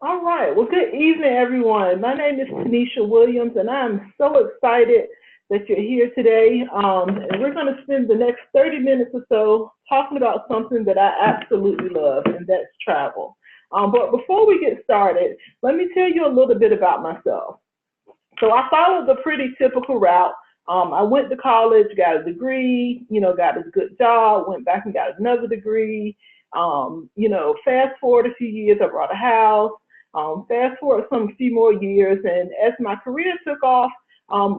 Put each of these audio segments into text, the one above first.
All right. Well, good evening, everyone. My name is Tanisha Williams, and I'm so excited that you're here today. And we're going to spend the next 30 minutes or so talking about something that I absolutely love, and that's travel. But before we get started, let me tell you a little bit about myself. So I followed the pretty typical route. I went to college, got a degree, got a good job, went back and got another degree. Fast forward a few years, I bought a house. Fast forward some few more years, and as my career took off,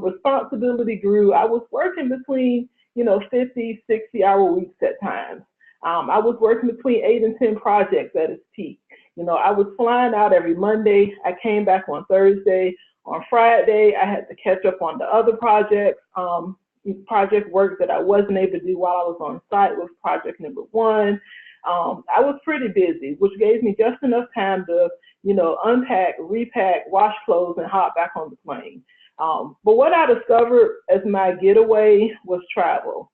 responsibility grew. I was working between, 50, 60-hour weeks at times. I was working between 8 and 10 projects at its peak. I was flying out every Monday. I came back on Thursday. On Friday, I had to catch up on the other projects, project work that I wasn't able to do while I was on site with project number one. I was pretty busy, which gave me just enough time to, unpack, repack, wash clothes, and hop back on the plane. But what I discovered as my getaway was travel.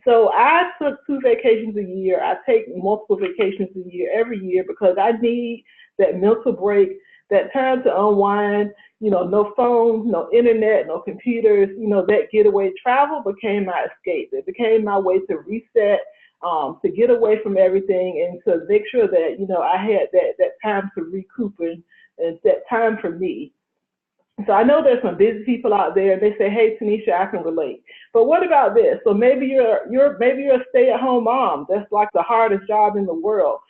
So I took 2 vacations a year. I take multiple vacations a year every year because I need that mental break, that time to unwind. No phone, no internet, no computers. That getaway travel became my escape. It became my way to reset, to get away from everything, and to make sure that I had that time to recoup and that time for me. So I know there's some busy people out there. They say, "Hey, Tanisha, I can relate." But what about this? So maybe you're a stay-at-home mom. That's like the hardest job in the world.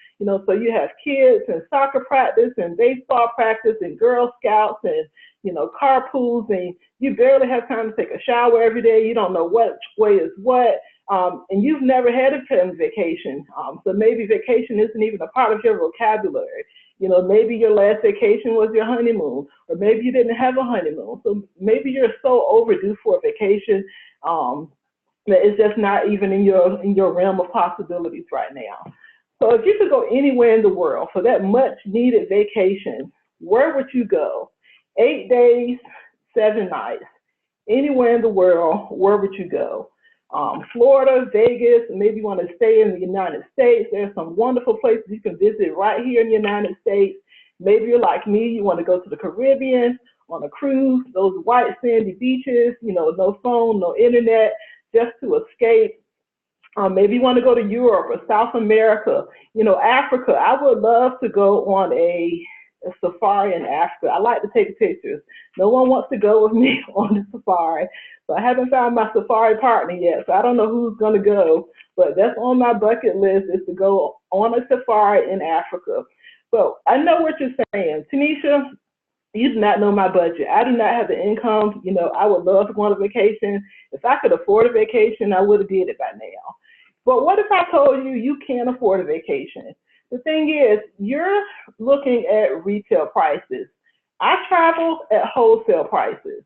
So you have kids and soccer practice and baseball practice and Girl Scouts and carpools, and you barely have time to take a shower every day. You don't know which way is what. And you've never had a family vacation. So maybe vacation isn't even a part of your vocabulary. Maybe your last vacation was your honeymoon, or maybe you didn't have a honeymoon. So maybe you're so overdue for a vacation that it's just not even in your realm of possibilities right now. So if you could go anywhere in the world for that much needed vacation, where would you go? 8 days, 7 nights, anywhere in the world, where would you go? Florida, Vegas, maybe you want to stay in the United States. There's some wonderful places you can visit right here in the United States. Maybe you're like me, you want to go to the Caribbean on a cruise, those white sandy beaches, no phone, no internet, just to escape. Maybe you want to go to Europe or South America, Africa. I would love to go on a safari in Africa. I like to take pictures. No one wants to go with me on the safari. So I haven't found my safari partner yet. So I don't know who's going to go, but that's on my bucket list is to go on a safari in Africa. So I know what you're saying. Tanisha, you do not know my budget. I do not have the income. I would love to go on a vacation. If I could afford a vacation, I would have did it by now. But what if I told you you can't afford a vacation? The thing is, you're looking at retail prices. I travel at wholesale prices.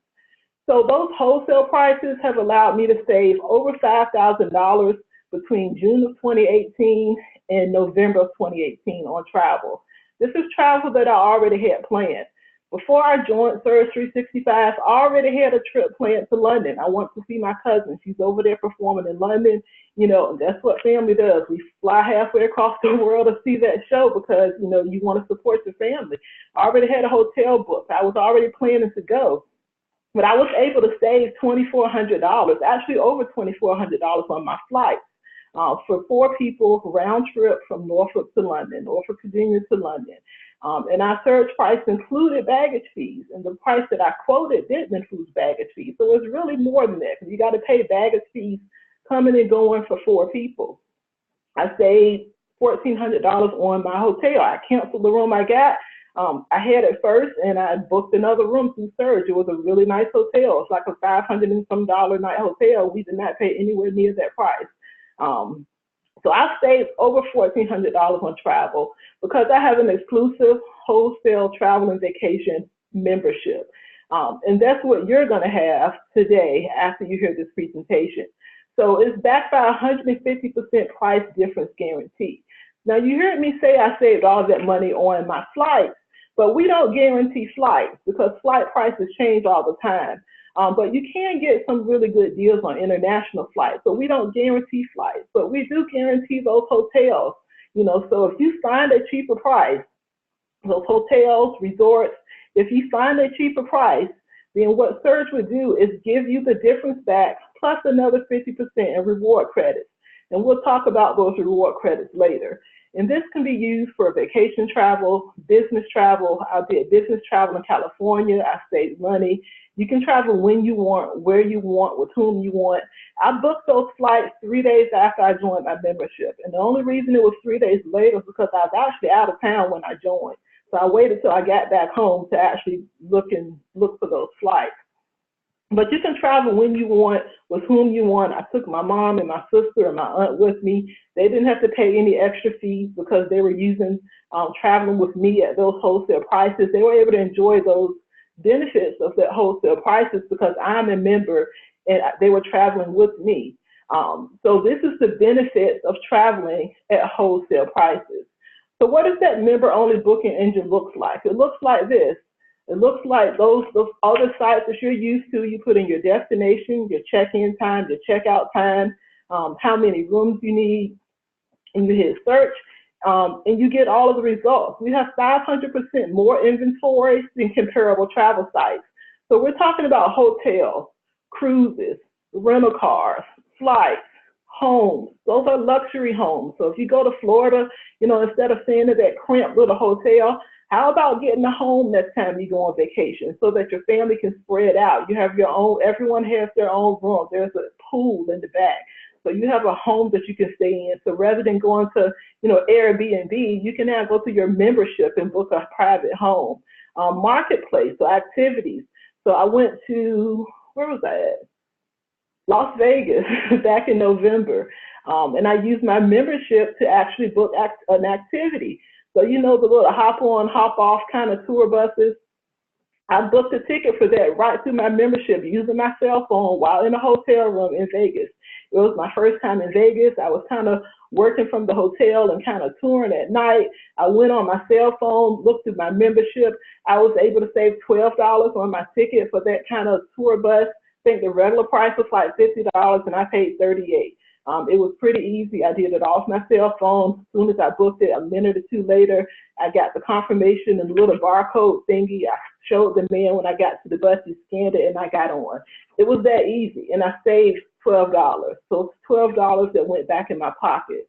So those wholesale prices have allowed me to save over $5,000 between June of 2018 and November of 2018 on travel. This is travel that I already had planned. Before I joined Surge365, I already had a trip planned to London. I want to see my cousin. She's over there performing in London. And that's what family does. We fly halfway across the world to see that show because, you want to support your family. I already had a hotel booked. I was already planning to go. But I was able to save $2,400, actually over $2,400 on my flights for 4 people round trip from Norfolk to London, Norfolk, Virginia to London. And our surge price included baggage fees, and the price that I quoted didn't include baggage fees. So it's really more than that because you got to pay baggage fees coming and going for 4 people. I saved $1,400 on my hotel. I canceled the room I got. I had it first, and I booked another room through Surge. It was a really nice hotel. It's like a $500 and some dollar night hotel. We did not pay anywhere near that price. So I saved over $1,400 on travel because I have an exclusive wholesale travel and vacation membership. And that's what you're going to have today after you hear this presentation. So it's backed by 150% price difference guarantee. Now you heard me say I saved all that money on my flights, but we don't guarantee flights because flight prices change all the time. But you can get some really good deals on international flights. So we don't guarantee flights, but we do guarantee those hotels. So if you find a cheaper price, those hotels, resorts. If you find a cheaper price, then what Surge would do is give you the difference back plus another 50% in reward credits. And we'll talk about those reward credits later. And this can be used for vacation travel, business travel. I did business travel in California. I saved money. You can travel when you want, where you want, with whom you want. I booked those flights 3 days after I joined my membership. And the only reason it was 3 days later was because I was actually out of town when I joined. So I waited till I got back home to actually look for those flights. But you can travel when you want, with whom you want. I took my mom and my sister and my aunt with me. They didn't have to pay any extra fees because they were traveling with me at those wholesale prices. They were able to enjoy those benefits of that wholesale prices because I'm a member and they were traveling with me. So this is the benefits of traveling at wholesale prices. So what does that member-only booking engine look like? It looks like this. It looks like those other sites that you're used to. You put in your destination, your check-in time, your check-out time, how many rooms you need, and you hit search, and you get all of the results. We have 500% more inventory than comparable travel sites. So we're talking about hotels, cruises, rental cars, flights, homes. Those are luxury homes. So if you go to Florida, instead of staying at that cramped little hotel, how about getting a home next time you go on vacation so that your family can spread out? You have your own, everyone has their own room. There's a pool in the back. So you have a home that you can stay in. So rather than going to, Airbnb, you can now go to your membership and book a private home. Marketplace, so activities. So I went to, where was I at? Las Vegas back in November. And I used my membership to actually book an activity. So the little hop on, hop off kind of tour buses. I booked a ticket for that right through my membership using my cell phone while in a hotel room in Vegas. It was my first time in Vegas. I was kind of working from the hotel and kind of touring at night. I went on my cell phone, looked through my membership. I was able to save $12 on my ticket for that kind of tour bus. I think the regular price was like $50 and I paid $38. It was pretty easy. I did it off my cell phone. As soon as I booked it, a minute or two later, I got the confirmation and the little barcode thingy. I showed the man when I got to the bus, he scanned it, and I got on. It was that easy, and I saved $12. So it's $12 that went back in my pocket.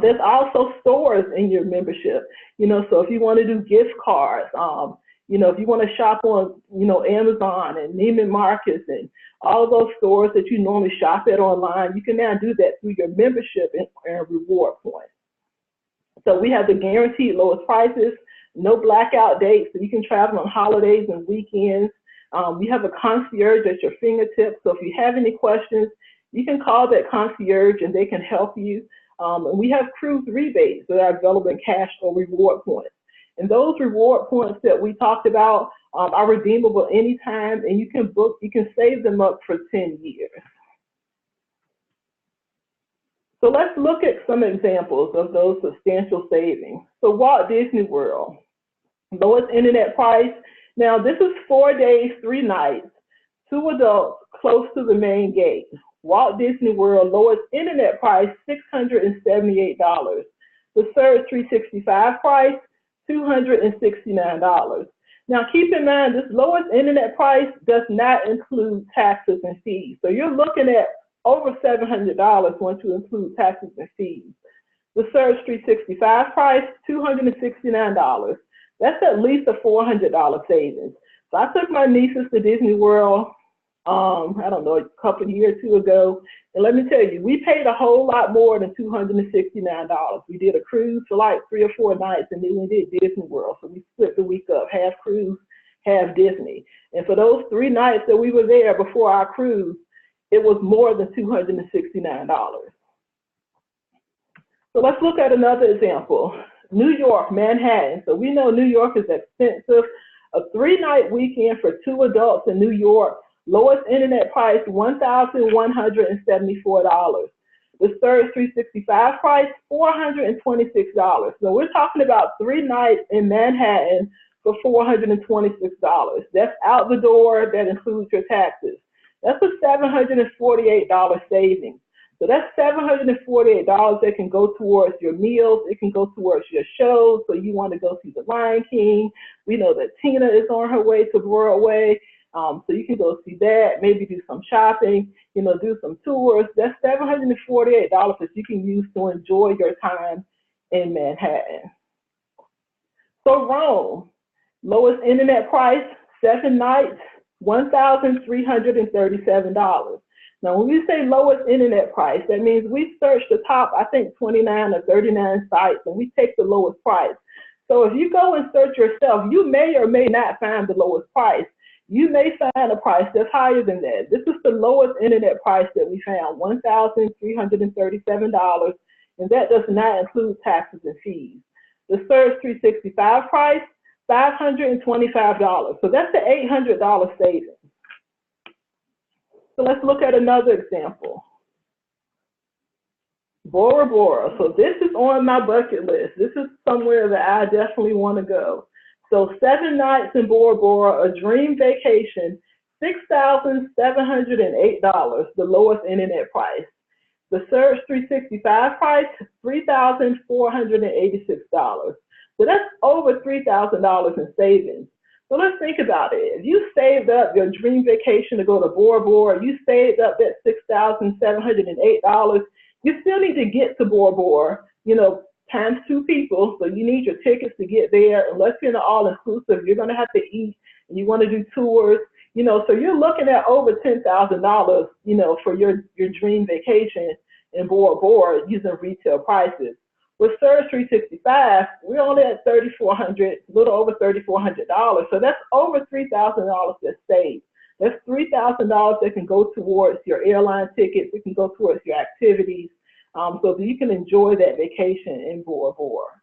There's also stores in your membership. So if you want to do gift cards, if you want to shop on, Amazon and Neiman Marcus and all those stores that you normally shop at online, you can now do that through your membership and reward points. So we have the guaranteed lowest prices, no blackout dates, so you can travel on holidays and weekends. We have a concierge at your fingertips, so if you have any questions, you can call that concierge and they can help you. And we have cruise rebates that are available in cash or reward points. And those reward points that we talked about are redeemable anytime, and you can save them up for 10 years. So let's look at some examples of those substantial savings. So Walt Disney World, lowest internet price. Now this is 4 days, 3 nights, 2 adults close to the main gate. Walt Disney World, lowest internet price, $678. The Surge365 price, $269. Now keep in mind, this lowest internet price does not include taxes and fees. So you're looking at over $700 once you include taxes and fees. The Surge365 price, $269. That's at least a $400 savings. So I took my nieces to Disney World, I don't know, a couple of years or two ago. And let me tell you, we paid a whole lot more than $269. We did a cruise for like 3 or 4 nights, and then we did Disney World. So we split the week up, half cruise, half Disney. And for those 3 nights that we were there before our cruise, it was more than $269. So let's look at another example. New York, Manhattan. So we know New York is expensive. A 3-night weekend for 2 adults in New York, lowest internet price, $1,174. The Surge365 price, $426. So we're talking about 3 nights in Manhattan for $426. That's out the door. That includes your taxes. That's a $748 savings. So that's $748 that can go towards your meals. It can go towards your shows. So you want to go see The Lion King. We know that Tina is on her way to Broadway. So you can go see that, maybe do some shopping, do some tours. That's $748 that you can use to enjoy your time in Manhattan. So Rome, lowest internet price, 7 nights, $1,337. Now, when we say lowest internet price, that means we search the top, I think, 29 or 39 sites, and we take the lowest price. So if you go and search yourself, you may or may not find the lowest price. You may find a price that's higher than that. This is the lowest internet price that we found, $1,337, and that does not include taxes and fees. The Surge365 price, $525. So that's the $800 savings. So let's look at another example. Bora Bora. So this is on my bucket list. This is somewhere that I definitely want to go. So 7 nights in Bora Bora, a dream vacation, $6,708, the lowest internet price. The Surge365 price, $3,486. So that's over $3,000 in savings. So let's think about it. If you saved up your dream vacation to go to Bora Bora, you saved up that $6,708, you still need to get to Bora Bora, times 2 people. So you need your tickets to get there. Unless you're in an all-inclusive, you're going to have to eat and you want to do tours. So you're looking at over $10,000, for your dream vacation in Bora Bora using retail prices. With Surge365, we're only at $3,400, a little over $3,400. So that's over $3,000 that's saved. That's $3,000 that can go towards your airline tickets. It can go towards your activities, so that you can enjoy that vacation in Bora Bora.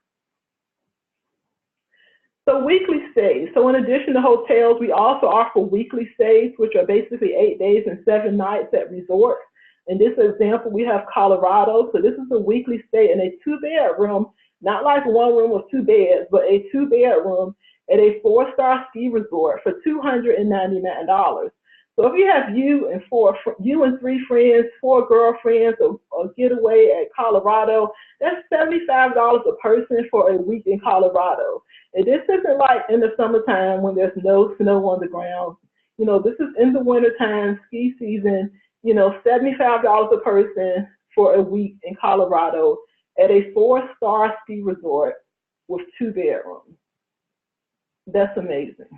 So weekly stays. So in addition to hotels, we also offer weekly stays, which are basically 8 days and 7 nights at resorts. In this example, we have Colorado. So this is a weekly stay in a 2-bedroom, not like one room with 2 beds, but a 2-bedroom at a 4-star ski resort for $299. So if you have you and 3 friends, 4 girlfriends, a getaway at Colorado, that's $75 a person for a week in Colorado. And this isn't like in the summertime when there's no snow on the ground. This is in the wintertime, ski season, $75 a person for a week in Colorado at a 4-star ski resort with 2 bedrooms. That's amazing.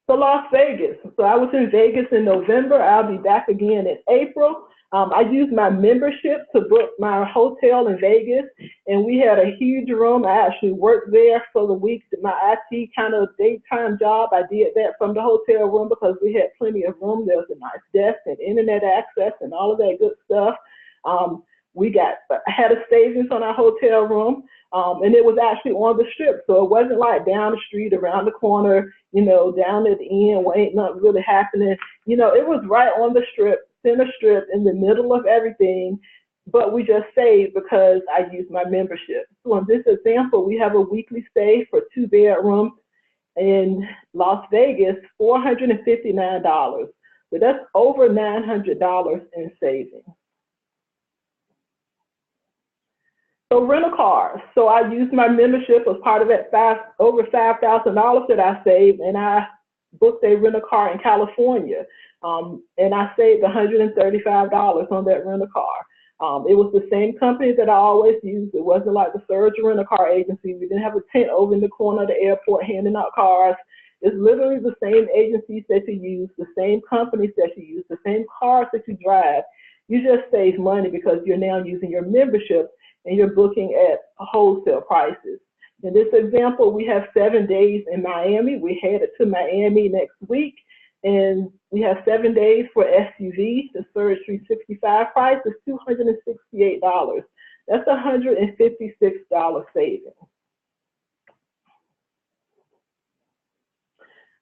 So Las Vegas. So I was in Vegas in November. I'll be back again in April. I used my membership to book my hotel in Vegas, and we had a huge room. I actually worked there for the week. My IT kind of daytime job, I did that from the hotel room because we had plenty of room. There was a nice desk and internet access and all of that good stuff. I had a savings on our hotel room, and it was actually on the strip. So it wasn't like down the street, around the corner, down at the end where ain't nothing really happening. It was right on the strip, center strip, in the middle of everything, but we just saved because I used my membership. So in this example, we have a weekly stay for 2 bedrooms in Las Vegas, $459. So that's over $900 in savings. So rental cars. So I used my membership as part of that over $5,000 that I saved, and I booked a rental car in California, and I saved $135 on that rental car. It was the same company that I always used. It wasn't like the Surge rental car agency. We didn't have a tent over in the corner of the airport handing out cars. It's literally the same agencies that you use, the same companies that you use, the same cars that you drive. You just save money because you're now using your membership and you're booking at wholesale prices. In this example, we have 7 days in Miami. We headed to Miami next week, and we have 7 days for SUV. The Surge365 price is $268. That's $156 savings.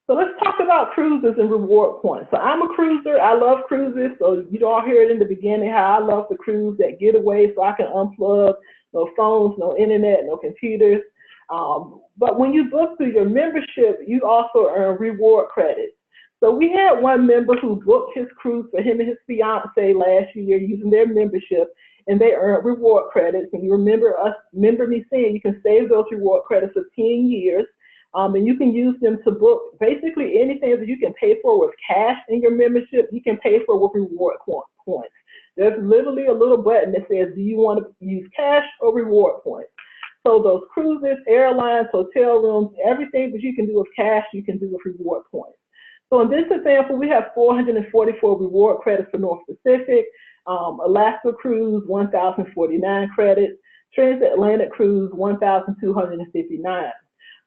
So let's talk about cruises and reward points. So I'm a cruiser. I love cruises. So you all hear it in the beginning how I love to cruise, that getaway so I can unplug, no phones, no internet, no computers. But when you book through your membership, you also earn reward credits. So we had one member who booked his cruise for him and his fiance last year using their membership, and they earned reward credits. And you remember me saying you can save those reward credits for 10 years, and you can use them to book basically anything that you can pay for with cash in your membership. You can pay for with reward points. There's literally a little button that says, do you want to use cash or reward points? So those cruises, airlines, hotel rooms, everything that you can do with cash, you can do with reward points. So in this example, we have 444 reward credits for North Pacific, Alaska Cruise, 1,049 credits, Transatlantic Cruise, 1,259.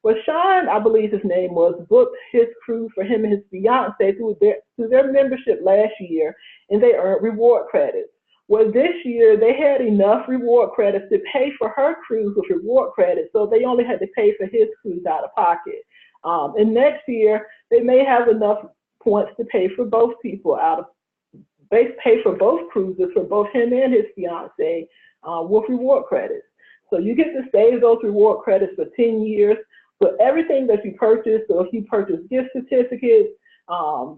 Well, Sean, I believe his name was, booked his cruise for him and his fiance through their membership last year, and they earned reward credits. Well, this year they had enough reward credits to pay for her cruise with reward credits, so they only had to pay for his cruise out of pocket. And next year they may have enough points to pay for both people pay for both cruises for both him and his fiance with reward credits. So you get to save those reward credits for 10 years for everything that you purchase. So if you purchase gift certificates,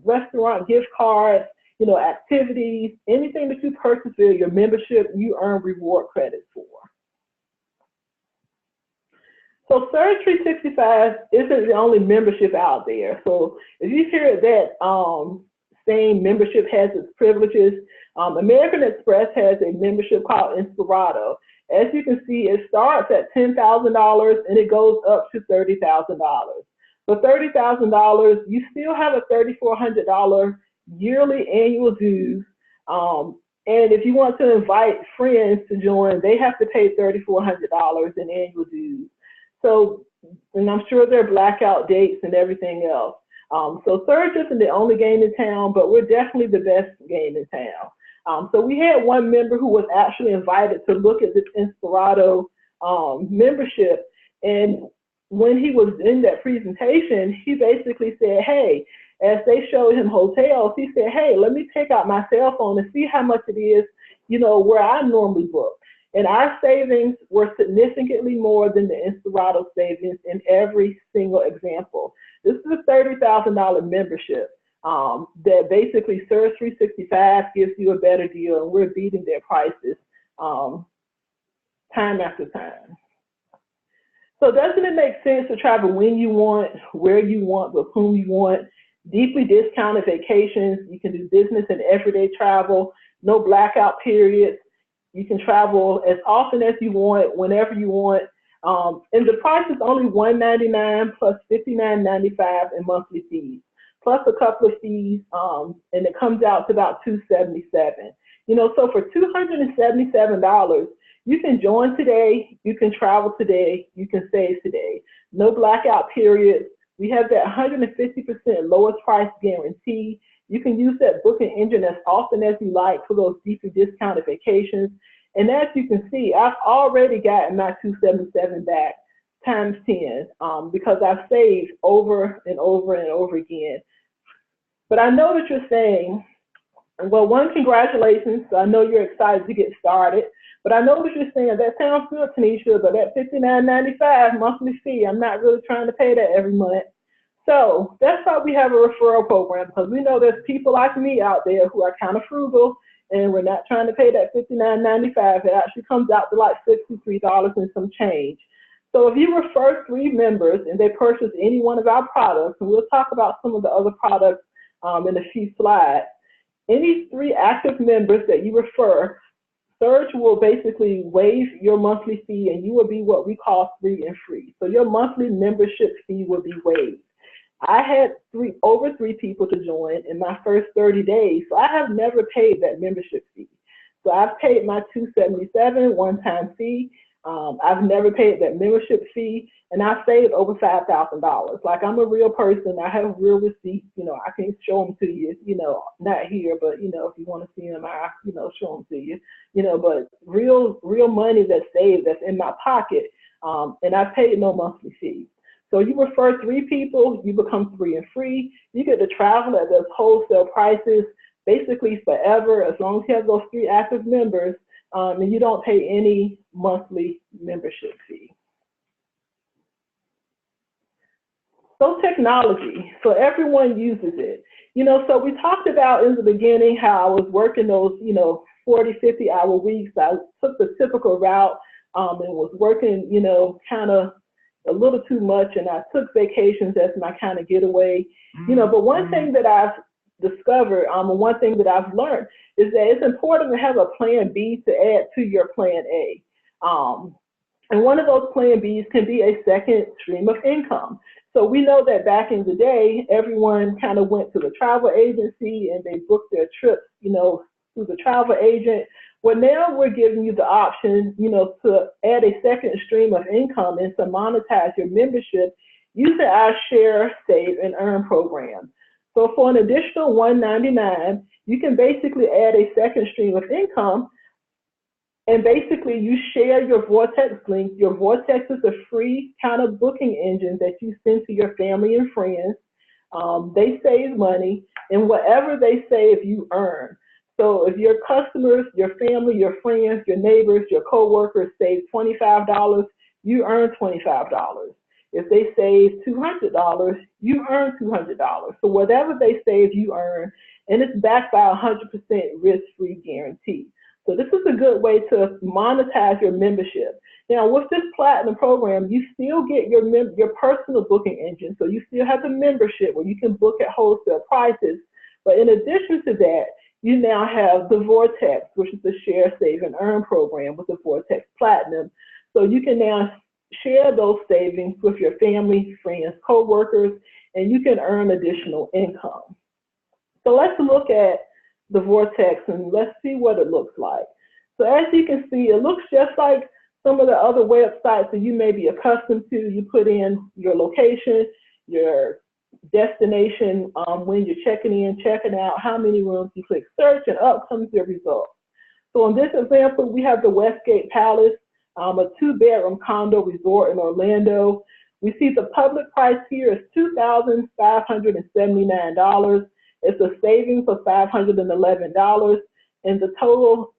restaurant gift cards, activities, anything that you purchase via your membership, you earn reward credits for. So Surge365 isn't the only membership out there. So if you hear that same membership has its privileges, American Express has a membership called Inspirato. As you can see, it starts at $10,000 and it goes up to $30,000. For $30,000, you still have a $3,400 yearly annual dues. And if you want to invite friends to join, they have to pay $3,400 in annual dues. So, and I'm sure there are blackout dates and everything else. So Surge isn't the only game in town, but we're definitely the best game in town. So we had one member who was actually invited to look at this Inspirato membership, and when he was in that presentation, he basically said, hey, as they showed him hotels, he said, hey, let me take out my cell phone and see how much it is, where I normally book. And our savings were significantly more than the Inspirato savings in every single example. This is a $30,000 membership that basically Surge365 gives you a better deal, and we're beating their prices time after time. So doesn't it make sense to travel when you want, where you want, with whom you want? Deeply discounted vacations. You can do business and everyday travel, no blackout periods. You can travel as often as you want, whenever you want. And the price is only $199 plus $59.95 in monthly fees, plus a couple of fees, and it comes out to about $277. So for $277, you can join today, you can travel today, you can save today. No blackout periods. We have that 150% lowest price guarantee. You can use that booking engine as often as you like for those deeply discounted vacations. And as you can see, I've already gotten my $277 back times 10 because I've saved over and over and over again. But I know that you're saying, well, one, congratulations. I know you're excited to get started. But I know that you're saying, that sounds good, Tanisha, but that $59.95 monthly fee, I'm not really trying to pay that every month. So that's why we have a referral program, because we know there's people like me out there who are kind of frugal, and we're not trying to pay that $59.95. It actually comes out to like $63 and some change. So if you refer 3 members and they purchase any one of our products, and we'll talk about some of the other products in a few slides, any 3 active members that you refer, Surge will basically waive your monthly fee, and you will be what we call free and free. So your monthly membership fee will be waived. I had over 3 people to join in my first 30 days, so I have never paid that membership fee. So I've paid my $277 one-time fee. I've never paid that membership fee, and I've saved over $5,000. Like, I'm a real person. I have real receipts. I can show them to you. Not here, but if you want to see them, I show them to you. But real money that's saved, that's in my pocket, and I've paid no monthly fee. So you refer 3 people, you become free and free. You get to travel at those wholesale prices basically forever, as long as you have those 3 active members, and you don't pay any monthly membership fee. So technology, so everyone uses it. So we talked about in the beginning how I was working those, 40, 50-hour weeks. I took the typical route and was working, kind of a little too much, and I took vacations as my kind of getaway. But one thing that I've discovered, one thing that I've learned is that it's important to have a plan B to add to your plan A. And one of those plan Bs can be a second stream of income. So we know that back in the day, everyone kind of went to the travel agency and they booked their trips, through the travel agent. Well, now we're giving you the option, to add a second stream of income and to monetize your membership using our Share, Save, and Earn program. So for an additional $199, you can basically add a second stream of income. And basically, you share your Vortex link. Your Vortex is a free kind of booking engine that you send to your family and friends. They save money, and whatever they save, you earn. So if your customers, your family, your friends, your neighbors, your coworkers save $25, you earn $25. If they save $200, you earn $200. So whatever they save, you earn, and it's backed by 100% risk-free guarantee. So this is a good way to monetize your membership. Now, with this Platinum program, you still get your personal booking engine. So you still have the membership where you can book at wholesale prices. But in addition to that, you now have the Vortex, which is the Share, Save, and Earn program with the Vortex Platinum. So you can now share those savings with your family, friends, coworkers, and you can earn additional income. So let's look at the Vortex and let's see what it looks like. So as you can see, it looks just like some of the other websites that you may be accustomed to. You put in your location, your destination, when you're checking in, checking out, how many rooms, you click search, and up comes your results. So in this example, we have the Westgate Palace, a 2-bedroom condo resort in Orlando. We see the public price here is $2,579. It's a savings of $511, and the total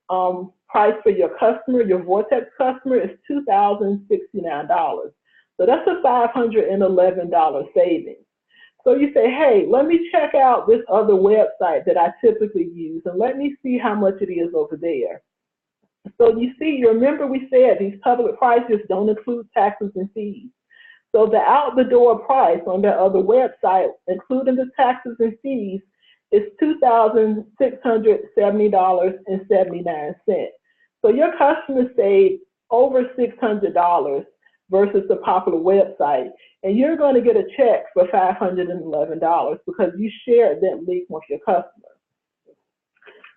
price for your customer, your Vortex customer, is $2,069. So that's a $511 savings. So you say, hey, let me check out this other website that I typically use, and let me see how much it is over there. So you see, you remember we said these public prices don't include taxes and fees. So the out-the-door price on that other website, including the taxes and fees, is $2,670.79. So your customers save over $600 versus the popular website, and you're going to get a check for $511 because you shared that link with your customer.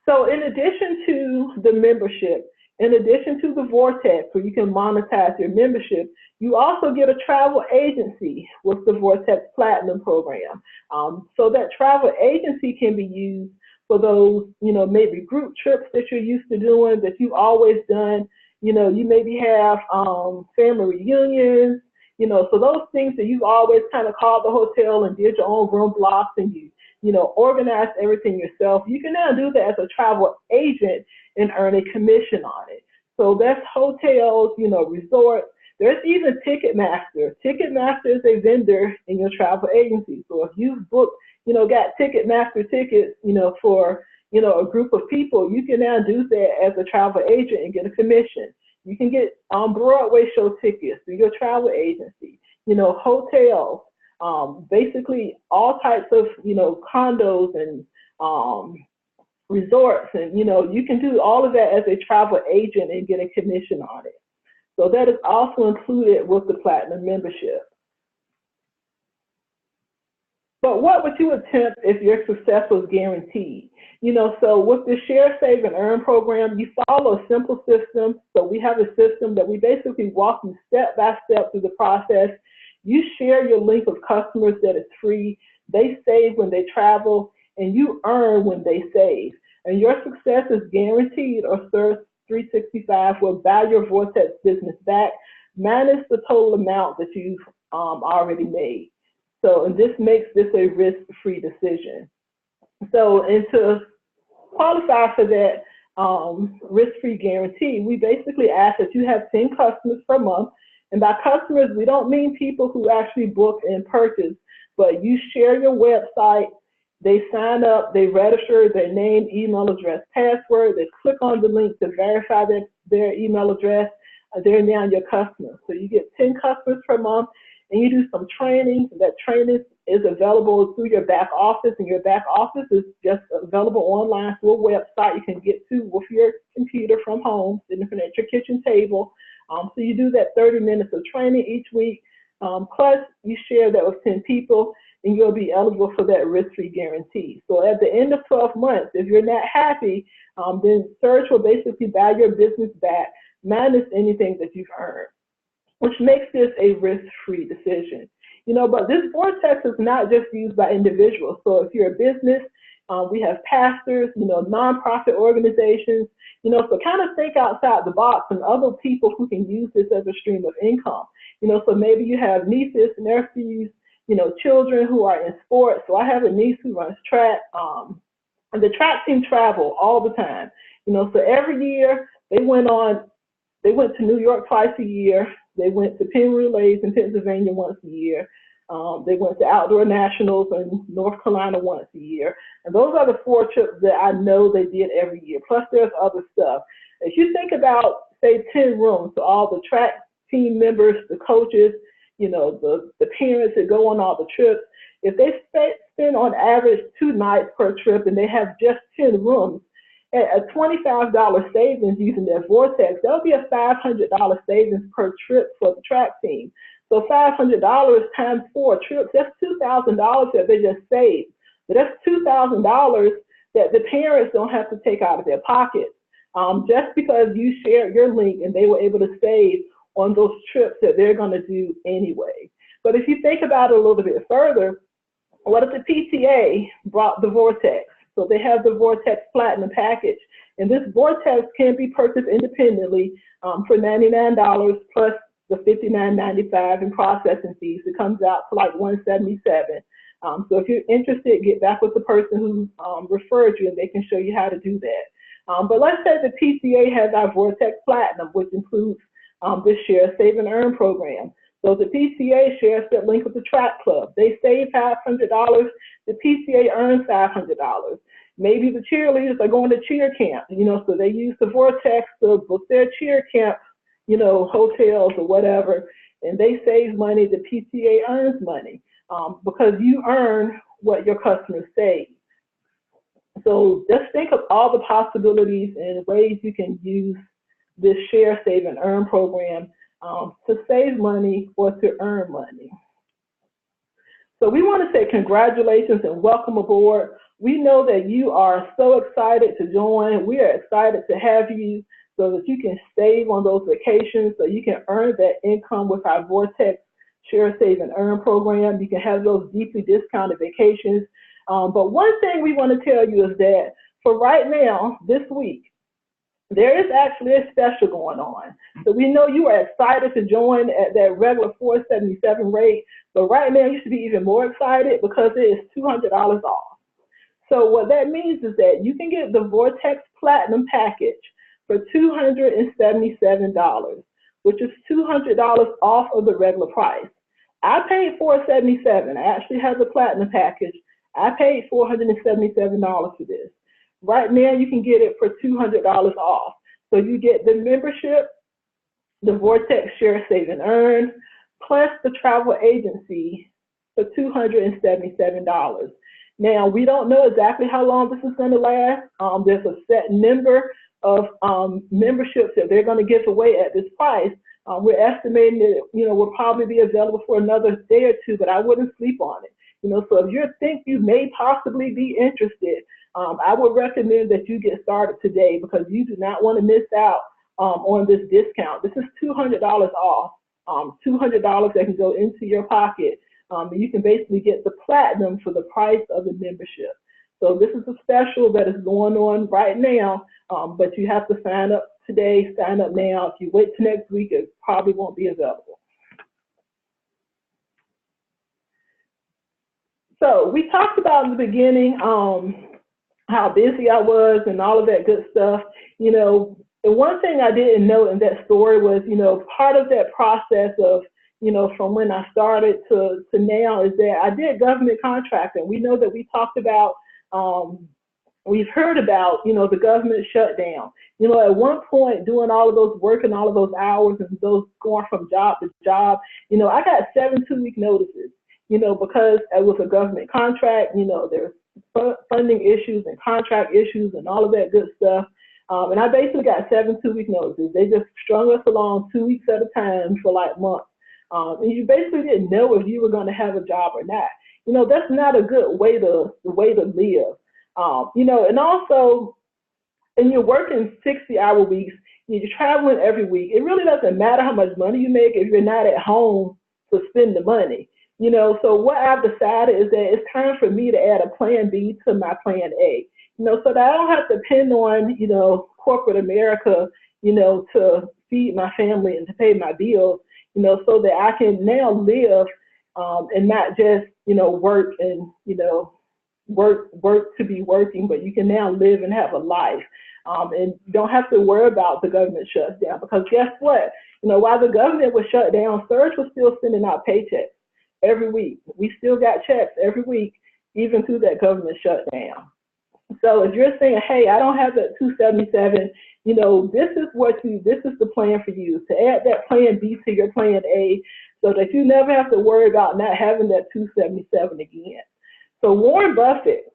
So in addition to the membership, in addition to the Vortex, where you can monetize your membership, you also get a travel agency with the Vortex Platinum program. So that travel agency can be used for those, maybe group trips that you're used to doing, that you've always done. You maybe have family reunions, so those things that you've always kind of called the hotel and did your own room blocks and you organized everything yourself. You can now do that as a travel agent and earn a commission on it. So that's hotels, resorts. There's even Ticketmaster. Ticketmaster is a vendor in your travel agency. So if you've booked, got Ticketmaster tickets, for, a group of people, you can now do that as a travel agent and get a commission. You can get Broadway show tickets through your travel agency, hotels, basically all types of, condos and resorts, and you can do all of that as a travel agent and get a commission on it. So that is also included with the Platinum membership. But what would you attempt if your success was guaranteed? So with the Share, Save, and Earn program, you follow a simple system. So we have a system that we basically walk you step by step through the process. You share your link with customers that is free. They save when they travel, and you earn when they save. And your success is guaranteed, or Surge365 will buy your Vortex business back, minus the total amount that you've already made. So, and this makes this a risk-free decision. So, and to qualify for that risk-free guarantee, we basically ask that you have 10 customers per month. And by customers, we don't mean people who actually book and purchase, but you share your website, they sign up, they register their name, email address, password, they click on the link to verify their email address, they're now your customer. So you get 10 customers per month, and you do some training. That training is available through your back office, and your back office is just available online through a website you can get to with your computer from home, sitting at your kitchen table. So you do that 30 minutes of training each week, plus you share that with 10 people, and you'll be eligible for that risk-free guarantee. So at the end of 12 months, if you're not happy, then Surge will basically buy your business back, minus anything that you've earned, which makes this a risk-free decision. But this vortex is not just used by individuals. So if you're a business, we have pastors, nonprofit organizations, so kind of think outside the box and other people who can use this as a stream of income. So maybe you have nieces, nephews, children who are in sports. So I have a niece who runs track, and the track team travel all the time. So every year they went to New York twice a year. They went to Penn Relays in Pennsylvania once a year. They went to Outdoor Nationals in North Carolina once a year. And those are the 4 trips that I know they did every year. Plus there's other stuff. If you think about, say, 10 rooms, so all the track team members, the coaches, the parents that go on all the trips, if they spend on average 2 nights per trip and they have just 10 rooms, at a $25 savings using their vortex, that'll be a $500 savings per trip for the track team. So $500 times 4 trips, that's $2,000 that they just saved. But that's $2,000 that the parents don't have to take out of their pockets, just because you shared your link and they were able to save on those trips that they're going to do anyway. But if you think about it a little bit further, what if the PTA brought the vortex? So they have the Vortex Platinum package. And this Vortex can be purchased independently for $99 plus the $59.95 in processing fees. It comes out to like $177. So if you're interested, get back with the person who referred you and they can show you how to do that. But let's say the PTA has our Vortex Platinum, which includes this Share, Save, and Earn program. So the PTA shares that link with the track club. They save $500. The PTA earns $500. Maybe the cheerleaders are going to cheer camp, so they use the vortex to book their cheer camp, hotels or whatever, and they save money. The PTA earns money because you earn what your customers save. So just think of all the possibilities and ways you can use this Share, Save, and Earn program to save money or to earn money. So we want to say congratulations and welcome aboard. We know that you are so excited to join. We are excited to have you so that you can save on those vacations, so you can earn that income with our Vortex Share, Save, and Earn program. You can have those deeply discounted vacations. But one thing we want to tell you is that for right now, this week, there is actually a special going on. So we know you are excited to join at that regular $477 rate, but right now you should be even more excited because it is $200 off. So what that means is that you can get the Vortex Platinum package for $277, which is $200 off of the regular price. I paid $477. I actually have the Platinum package. I paid $477 for this. Right now, you can get it for $200 off. So you get the membership, the Vortex Share, Save, and Earn, plus the travel agency for $277. Now, we don't know exactly how long this is going to last. There's a set number of memberships that they're going to give away at this price. We're estimating that it will probably be available for another day or two, but I wouldn't sleep on it. So if you think you may possibly be interested, I would recommend that you get started today because you do not want to miss out on this discount. This is $200 off, $200 that can go into your pocket. You can basically get the Platinum for the price of the membership. So this is a special that is going on right now, but you have to sign up today, sign up now. If you wait till next week, it probably won't be available. So we talked about in the beginning how busy I was and all of that good stuff. And one thing I didn't know in that story was, part of that process of, from when I started to now is that I did government contracting. We know that we talked about, we've heard about, the government shutdown. At one point doing all of those working all of those hours and those going from job to job, I got 7 2-week notices, because it was a government contract, there's funding issues and contract issues and all of that good stuff. And I basically got 7 2-week notices. They just strung us along 2 weeks at a time for like months. And you basically didn't know if you were going to have a job or not. That's not a good way to live. And also, and you're working 60-hour weeks, you're traveling every week. It really doesn't matter how much money you make if you're not at home to spend the money. So what I've decided is that it's time for me to add a plan B to my plan A. So that I don't have to depend on, corporate America, to feed my family and to pay my bills, so that I can now live and not just, work and, work to be working, but you can now live and have a life. And you don't have to worry about the government shutdown, because guess what? While the government was shut down, Surge was still sending out paychecks every week. We still got checks every week, even through that government shutdown. So if you're saying, hey, I don't have that 277, this is the plan for you, to add that plan B to your plan A, so that you never have to worry about not having that 277 again. So Warren Buffett,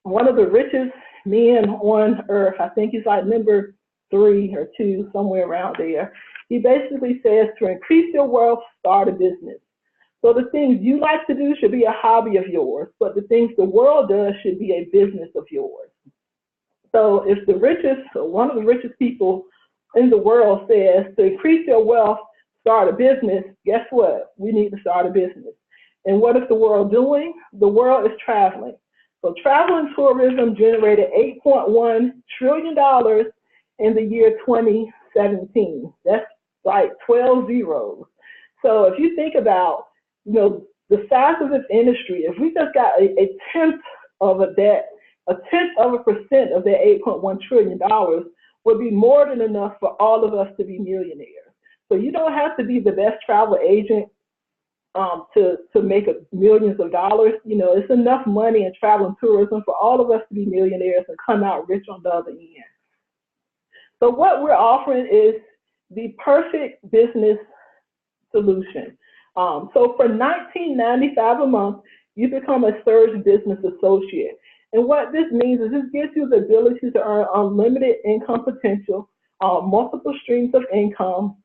one of the richest men on earth, I think he's like number 3 or 2, somewhere around there. He basically says to increase your wealth, start a business. So the things you like to do should be a hobby of yours, but the things the world does should be a business of yours. So if one of the richest people in the world says to increase your wealth, start a business, guess what? We need to start a business. And what is the world doing? The world is traveling. So travel and tourism generated $8.1 trillion in the year 2017. That's like 12 zeros. So if you think about, the size of this industry, if we just got a tenth of a percent of that $8.1 trillion would be more than enough for all of us to be millionaires. So you don't have to be the best travel agent to make millions of dollars. It's enough money in travel and tourism for all of us to be millionaires and come out rich on the other end. So what we're offering is the perfect business solution. So for $19.95 a month, you become a Surge Business Associate. And what this means is this gives you the ability to earn unlimited income potential, multiple streams of income.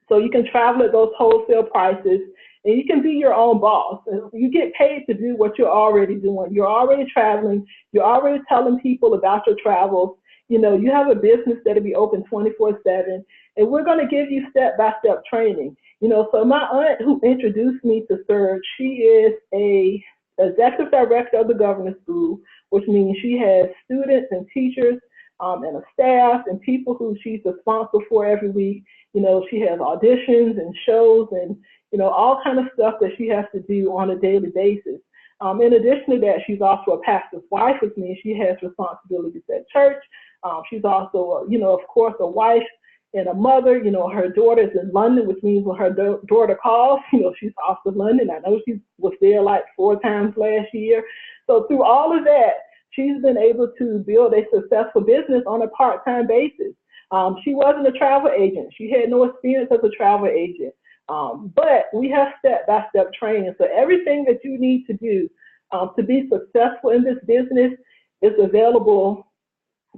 So you can travel at those wholesale prices, and you can be your own boss. You get paid to do what you're already doing. You're already traveling. You're already telling people about your travels. You have a business that'll be open 24/7, and we're going to give you step-by-step training. So my aunt who introduced me to Surge, she is a executive director of the governor's school, which means she has students and teachers and a staff and people who she's responsible for every week. She has auditions and shows and, all kind of stuff that she has to do on a daily basis. In addition to that, she's also a pastor's wife, which means she has responsibilities at church. She's also, of course, a wife and a mother. Her daughter's in London, which means when her daughter calls, she's off to London. I know she was there like 4 times last year. So through all of that, she's been able to build a successful business on a part-time basis. She wasn't a travel agent. She had no experience as a travel agent. But we have step-by-step training. So everything that you need to do to be successful in this business is available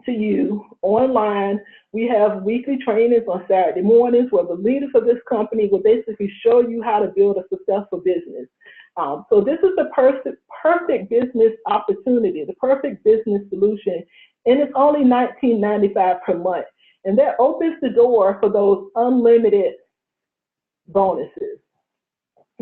to you online. We have weekly trainings on Saturday mornings where the leaders of this company will basically show you how to build a successful business. So this is the perfect business opportunity, the perfect business solution, and it's only $19.95 per month. And that opens the door for those unlimited bonuses.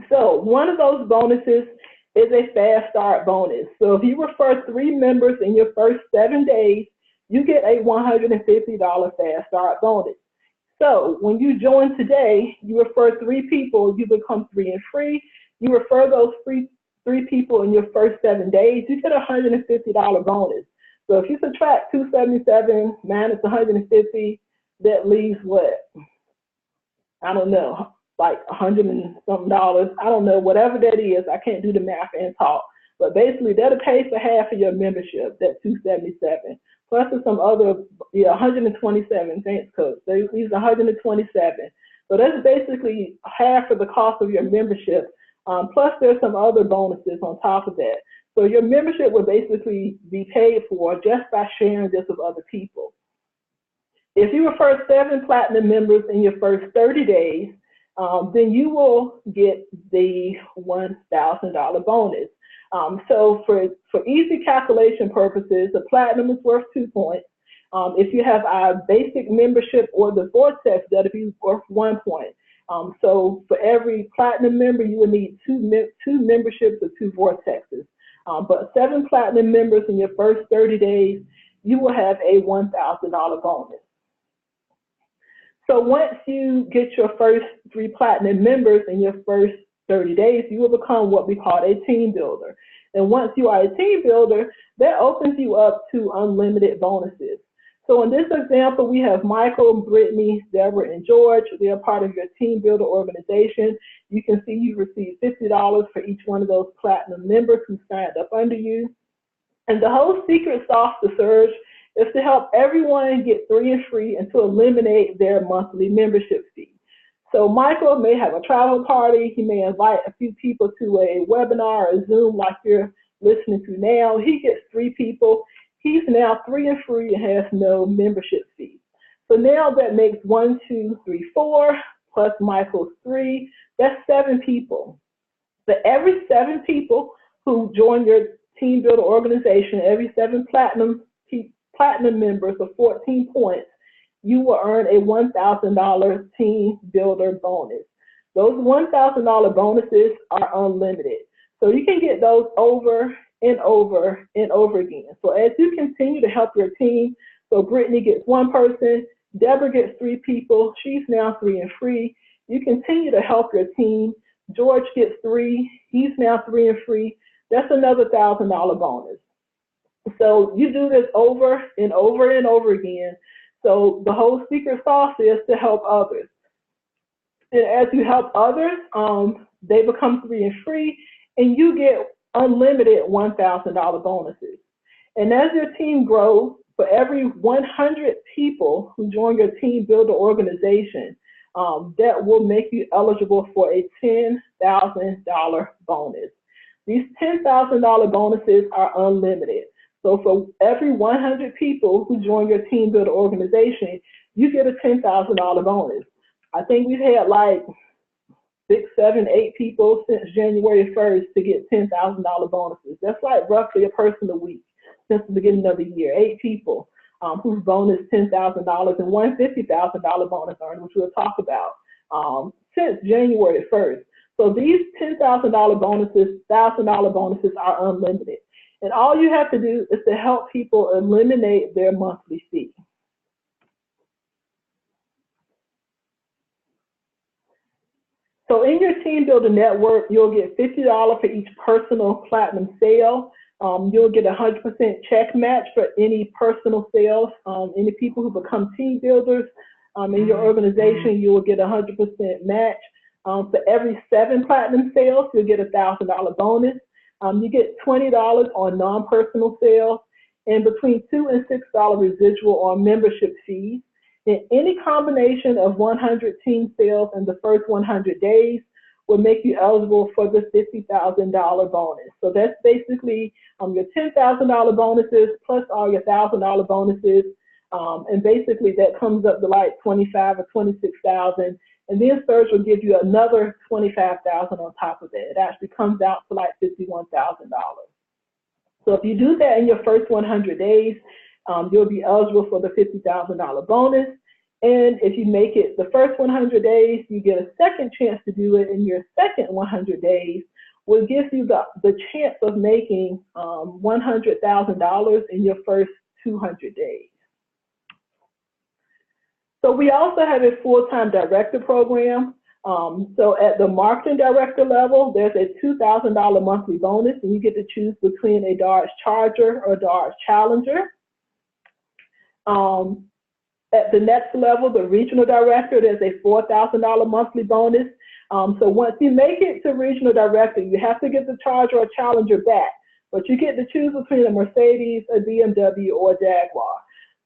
So one of those bonuses is a fast start bonus. So if you refer 3 members in your first 7 days, you get a $150 fast start bonus. So when you join today, you refer 3 people, you become 3 and free. You refer those 3 people in your first 7 days, you get a $150 bonus. So if you subtract 277 minus 150, that leaves what? I don't know. like $100 and something. I don't know, whatever that is. I can't do the math and talk. But basically, that'll pay for half of your membership, that $277. Plus there's some other, 127, thanks, Coach. So these are 127. So that's basically half of the cost of your membership. Plus there's some other bonuses on top of that. So your membership will basically be paid for just by sharing this with other people. If you refer 7 platinum members in your first 30 days, then you will get the $1,000 bonus. So for easy calculation purposes, the platinum is worth 2 points. If you have our basic membership or the vortex, that'll be worth 1 point. So for every platinum member, you will need two memberships or 2 vortexes. But 7 platinum members in your first 30 days, you will have a $1,000 bonus. So once you get your first 3 platinum members in your first 30 days, you will become what we call a team builder. And once you are a team builder, that opens you up to unlimited bonuses. So in this example, we have Michael, Brittany, Deborah, and George. They are part of your team builder organization. You can see you receive $50 for each one of those platinum members who signed up under you. And the whole secret sauce to Surge is to help everyone get 3 and free and to eliminate their monthly membership fee. So Michael may have a travel party. He may invite a few people to a webinar or Zoom like you're listening to now. He gets 3 people. He's now 3 and free and has no membership fee. So now that makes 1, 2, 3, 4 plus Michael's 3. That's 7 people. So every 7 people who join your team builder organization, every 7 platinum members of 14 points, you will earn a $1,000 team builder bonus. Those $1,000 bonuses are unlimited. So you can get those over and over and over again. So as you continue to help your team, so Brittany gets 1 person, Deborah gets 3 people, she's now 3 and free. You continue to help your team. George gets 3, he's now 3 and free. That's another $1,000 bonus. So you do this over and over and over again. So the whole secret sauce is to help others. And as you help others, they become 3 and free, and you get unlimited $1,000 bonuses. And as your team grows, for every 100 people who join your team builder organization, that will make you eligible for a $10,000 bonus. These $10,000 bonuses are unlimited. So for every 100 people who join your team builder organization, you get a $10,000 bonus. I think we've had like 6, 7, 8 people since January 1st to get $10,000 bonuses. That's like roughly a person a week since the beginning of the year. 8 people whose bonus $10,000 and one $50,000 bonus earned, which we'll talk about since January 1st. So these $10,000 bonuses, $1,000 bonuses are unlimited. And all you have to do is to help people eliminate their monthly fee. So in your team builder network, you'll get $50 for each personal platinum sale. You'll get 100% check match for any personal sales. Any people who become team builders in your organization, you will get 100% match. For every 7 platinum sales, you'll get a $1,000 bonus. You get $20 on non-personal sales and between $2 and $6 residual on membership fees. And any combination of 100 team sales in the first 100 days will make you eligible for the $50,000 bonus. So that's basically your $10,000 bonuses plus all your $1,000 bonuses. And basically that comes up to like $25,000 or $26,000. And then Surge will give you another $25,000 on top of that. It actually comes out to like $51,000. So if you do that in your first 100 days, you'll be eligible for the $50,000 bonus. And if you make it the first 100 days, you get a second chance to do it in your second 100 days, which gives you the chance of making $100,000 in your first 200 days. So we also have a full-time director program. So at the marketing director level, there's a $2,000 monthly bonus, and you get to choose between a Dodge Charger or a Dodge Challenger. At the next level, the regional director, there's a $4,000 monthly bonus. So once you make it to regional director, you have to get the Charger or Challenger back, but you get to choose between a Mercedes, a BMW, or a Jaguar.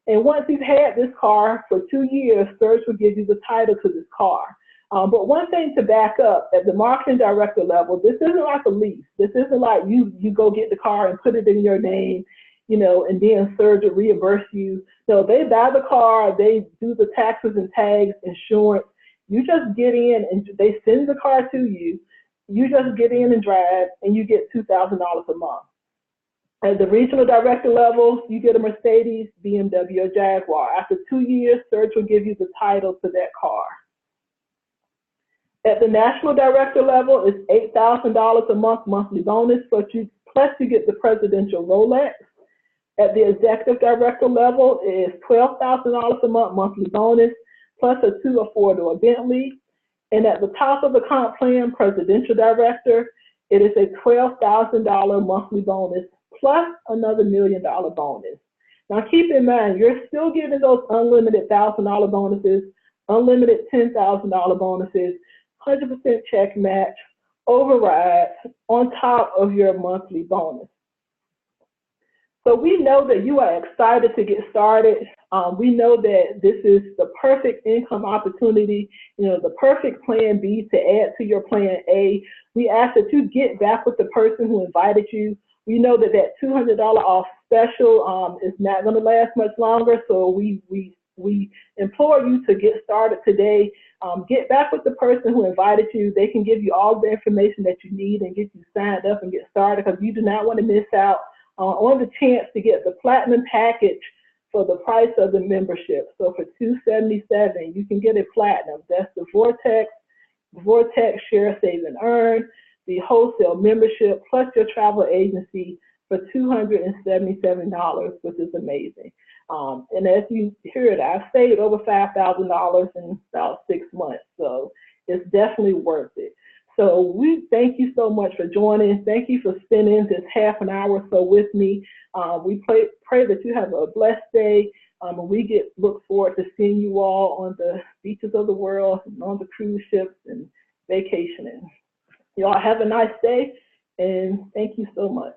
And once you've had this car for 2 years, Surge will give you the title to this car. But one thing to back up, at the marketing director level, this isn't like a lease. This isn't like you go get the car and put it in your name, and then Surge will reimburse you. No, they buy the car, they do the taxes and tags, insurance. You just get in and they send the car to you. You just get in and drive, and you get $2,000 a month. At the regional director level, you get a Mercedes, BMW, or Jaguar. After 2 years, Surge will give you the title to that car. At the national director level, it's $8,000 a month monthly bonus, plus you get the presidential Rolex. At the executive director level, it's $12,000 a month monthly bonus, plus a 2 or 4-door Bentley. And at the top of the comp plan, presidential director, it is a $12,000 monthly bonus, plus another $1 million bonus. Now keep in mind, you're still getting those unlimited $1,000 bonuses, unlimited $10,000 bonuses, 100% check match, overrides on top of your monthly bonus. So we know that you are excited to get started. We know that this is the perfect income opportunity, the perfect plan B to add to your plan A. We ask that you get back with the person who invited you. We know that that $200 off special is not going to last much longer, so we implore you to get started today. Get back with the person who invited you. They can give you all the information that you need and get you signed up and get started, because you do not want to miss out on the chance to get the platinum package for the price of the membership. So for $277, you can get a platinum. That's the Vortex Share, Save, and Earn, the wholesale membership, plus your travel agency for $277, which is amazing. And as you heard, I've saved over $5,000 in about 6 months, so it's definitely worth it. So we thank you so much for joining. Thank you for spending this half an hour or so with me. We pray that you have a blessed day, and we look forward to seeing you all on the beaches of the world, and on the cruise ships, and vacationing. Y'all have a nice day, and thank you so much.